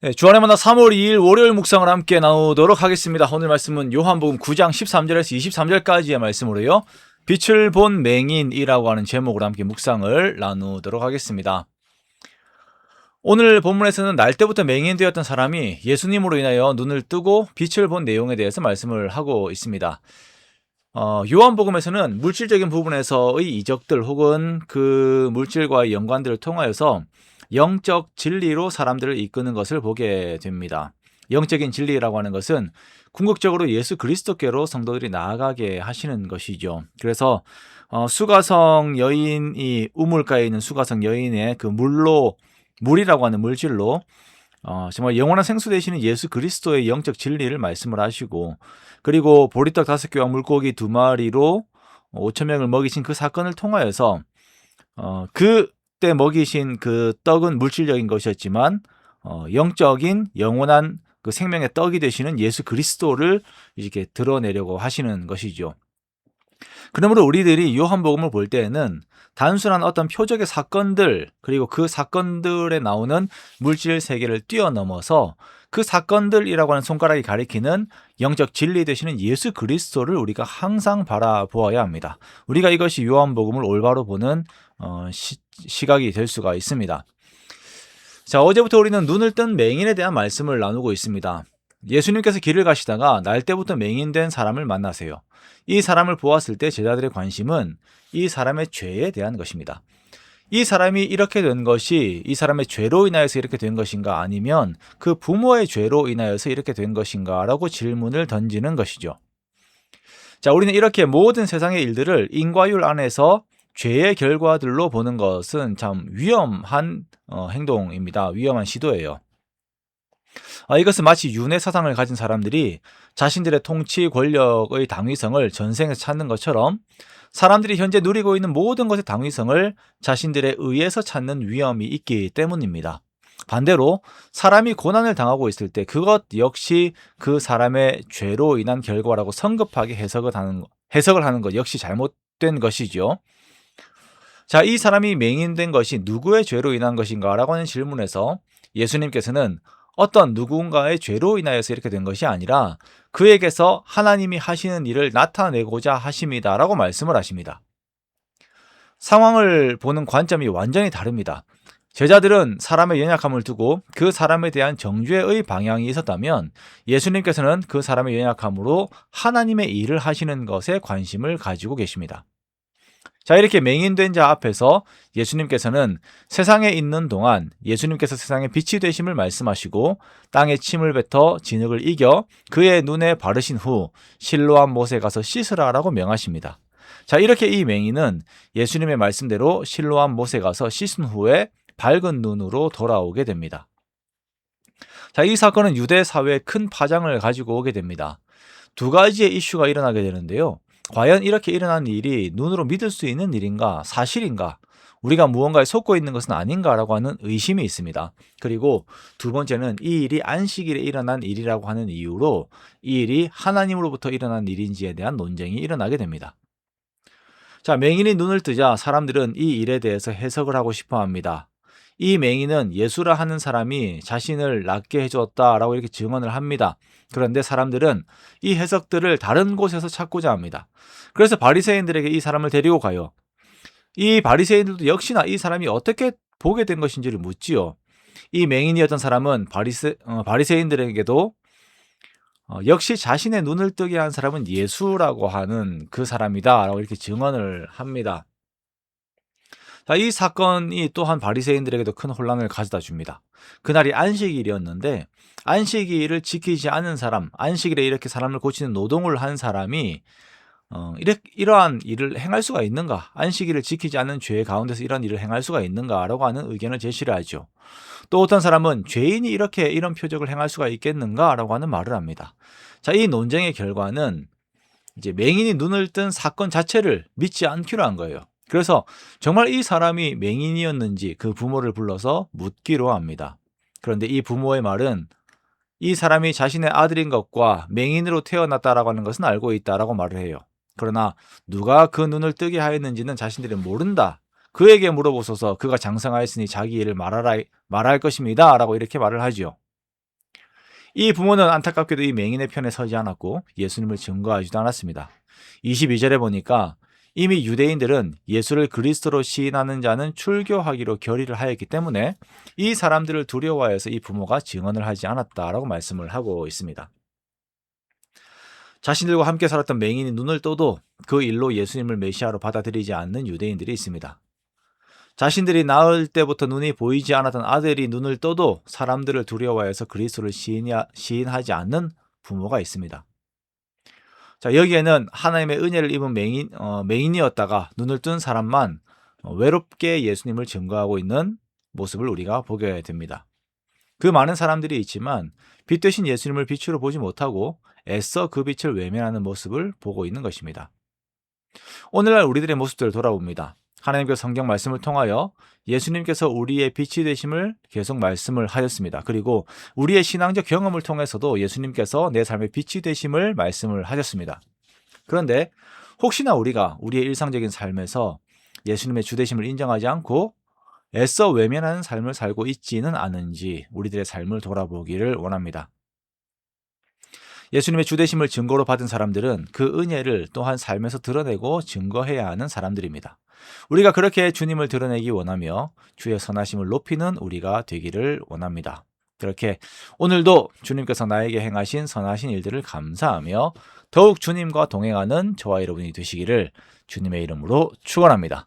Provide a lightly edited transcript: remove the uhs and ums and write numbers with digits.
네, 주안의 만나 3월 2일 월요일 묵상을 함께 나누도록 하겠습니다. 오늘 말씀은 요한복음 9장 13절에서 23절까지의 말씀으로요. 빛을 본 맹인이라고 하는 제목으로 함께 묵상을 나누도록 하겠습니다. 오늘 본문에서는 날 때부터 맹인되었던 사람이 예수님으로 인하여 눈을 뜨고 빛을 본 내용에 대해서 말씀을 하고 있습니다. 요한복음에서는 물질적인 부분에서의 이적들 혹은 그 물질과의 연관들을 통하여서 영적 진리로 사람들을 이끄는 것을 보게 됩니다. 영적인 진리라고 하는 것은 궁극적으로 예수 그리스도께로 성도들이 나아가게 하시는 것이죠. 그래서 수가성 여인이 우물가에 있는 수가성 여인의 그 물이라고 하는 물질로 정말 영원한 생수 되시는 예수 그리스도의 영적 진리를 말씀을 하시고, 그리고 보리떡 5개와 물고기 2마리로 5천 명을 먹이신 그 사건을 통하여서 그때 먹이신 그 떡은 물질적인 것이었지만 영적인 영원한 그 생명의 떡이 되시는 예수 그리스도를 이렇게 드러내려고 하시는 것이죠. 그러므로 우리들이 요한복음을 볼 때에는 단순한 어떤 표적의 사건들, 그리고 그 사건들에 나오는 물질 세계를 뛰어넘어서 그 사건들이라고 하는 손가락이 가리키는 영적 진리 되시는 예수 그리스도를 우리가 항상 바라보아야 합니다. 우리가 이것이 요한복음을 올바로 보는 시각이 될 수가 있습니다. 자, 어제부터 우리는 눈을 뜬 맹인에 대한 말씀을 나누고 있습니다. 예수님께서 길을 가시다가 날 때부터 맹인된 사람을 만나세요. 이 사람을 보았을 때 제자들의 관심은 이 사람의 죄에 대한 것입니다. 이 사람이 이렇게 된 것이 이 사람의 죄로 인하여서 이렇게 된 것인가, 아니면 그 부모의 죄로 인하여서 이렇게 된 것인가 라고 질문을 던지는 것이죠. 자, 우리는 이렇게 모든 세상의 일들을 인과율 안에서 죄의 결과들로 보는 것은 참 위험한 행동입니다. 위험한 시도예요. 이것은 마치 윤회 사상을 가진 사람들이 자신들의 통치 권력의 당위성을 전생에서 찾는 것처럼 사람들이 현재 누리고 있는 모든 것의 당위성을 자신들에 의해서 찾는 위험이 있기 때문입니다. 반대로 사람이 고난을 당하고 있을 때 그것 역시 그 사람의 죄로 인한 결과라고 성급하게 해석을 하는 것 역시 잘못된 것이죠. 자, 이 사람이 맹인된 것이 누구의 죄로 인한 것인가 라고 하는 질문에서 예수님께서는 어떤 누군가의 죄로 인하여서 이렇게 된 것이 아니라 그에게서 하나님이 하시는 일을 나타내고자 하심이다 라고 말씀을 하십니다. 상황을 보는 관점이 완전히 다릅니다. 제자들은 사람의 연약함을 두고 그 사람에 대한 정죄의 방향이 있었다면, 예수님께서는 그 사람의 연약함으로 하나님의 일을 하시는 것에 관심을 가지고 계십니다. 자, 이렇게 맹인된 자 앞에서 예수님께서는 세상에 있는 동안 예수님께서 세상의 빛이 되심을 말씀하시고 땅에 침을 뱉어 진흙을 이겨 그의 눈에 바르신 후 실로암 못에 가서 씻으라라고 명하십니다. 자, 이렇게 이 맹인은 예수님의 말씀대로 실로암 못에 가서 씻은 후에 밝은 눈으로 돌아오게 됩니다. 자, 이 사건은 유대 사회에 큰 파장을 가지고 오게 됩니다. 두 가지의 이슈가 일어나게 되는데요. 과연 이렇게 일어난 일이 눈으로 믿을 수 있는 일인가, 사실인가, 우리가 무언가에 속고 있는 것은 아닌가라고 하는 의심이 있습니다. 그리고 두 번째는 이 일이 안식일에 일어난 일이라고 하는 이유로 이 일이 하나님으로부터 일어난 일인지에 대한 논쟁이 일어나게 됩니다. 자, 맹인이 눈을 뜨자 사람들은 이 일에 대해서 해석을 하고 싶어 합니다. 이 맹인은 예수라 하는 사람이 자신을 낫게 해주었다라고 이렇게 증언을 합니다. 그런데 사람들은 이 해석들을 다른 곳에서 찾고자 합니다. 그래서 바리새인들에게 이 사람을 데리고 가요. 이 바리새인들도 역시나 이 사람이 어떻게 보게 된 것인지를 묻지요. 이 맹인이었던 사람은 바리새인들에게도 역시 자신의 눈을 뜨게 한 사람은 예수라고 하는 그 사람이다 라고 이렇게 증언을 합니다. 자, 이 사건이 또한 바리새인들에게도 큰 혼란을 가져다 줍니다. 그날이 안식일이었는데 안식일을 지키지 않은 사람, 안식일에 이렇게 사람을 고치는 노동을 한 사람이 이러한 일을 행할 수가 있는가? 안식일을 지키지 않는 죄 가운데서 이런 일을 행할 수가 있는가라고 하는 의견을 제시를 하죠. 또 어떤 사람은 죄인이 이렇게 이런 표적을 행할 수가 있겠는가라고 하는 말을 합니다. 자, 이 논쟁의 결과는 이제 맹인이 눈을 뜬 사건 자체를 믿지 않기로 한 거예요. 그래서 정말 이 사람이 맹인이었는지 그 부모를 불러서 묻기로 합니다. 그런데 이 부모의 말은 이 사람이 자신의 아들인 것과 맹인으로 태어났다라고 하는 것은 알고 있다라고 말을 해요. 그러나 누가 그 눈을 뜨게 하였는지는 자신들이 모른다. 그에게 물어보소서. 그가 장성하였으니 자기 일을 말할 것입니다 라고 이렇게 말을 하죠. 이 부모는 안타깝게도 이 맹인의 편에 서지 않았고 예수님을 증거하지도 않았습니다. 22절에 보니까 이미 유대인들은 예수를 그리스도로 시인하는 자는 출교하기로 결의를 하였기 때문에 이 사람들을 두려워해서 이 부모가 증언을 하지 않았다라고 말씀을 하고 있습니다. 자신들과 함께 살았던 맹인이 눈을 떠도 그 일로 예수님을 메시아로 받아들이지 않는 유대인들이 있습니다. 자신들이 낳을 때부터 눈이 보이지 않았던 아들이 눈을 떠도 사람들을 두려워해서 그리스도를 시인하지 않는 부모가 있습니다. 자, 여기에는 하나님의 은혜를 입은 맹인이었다가 눈을 뜬 사람만 외롭게 예수님을 증거하고 있는 모습을 우리가 보게 됩니다. 그 많은 사람들이 있지만 빛 대신 예수님을 빛으로 보지 못하고 애써 그 빛을 외면하는 모습을 보고 있는 것입니다. 오늘날 우리들의 모습들을 돌아봅니다. 하나님께서 성경 말씀을 통하여 예수님께서 우리의 빛이 되심을 계속 말씀을 하셨습니다. 그리고 우리의 신앙적 경험을 통해서도 예수님께서 내 삶의 빛이 되심을 말씀을 하셨습니다. 그런데 혹시나 우리가 우리의 일상적인 삶에서 예수님의 주되심을 인정하지 않고 애써 외면하는 삶을 살고 있지는 않은지 우리들의 삶을 돌아보기를 원합니다. 예수님의 주되심을 증거로 받은 사람들은 그 은혜를 또한 삶에서 드러내고 증거해야 하는 사람들입니다. 우리가 그렇게 주님을 드러내기 원하며 주의 선하심을 높이는 우리가 되기를 원합니다. 그렇게 오늘도 주님께서 나에게 행하신 선하신 일들을 감사하며 더욱 주님과 동행하는 저와 여러분이 되시기를 주님의 이름으로 축원합니다.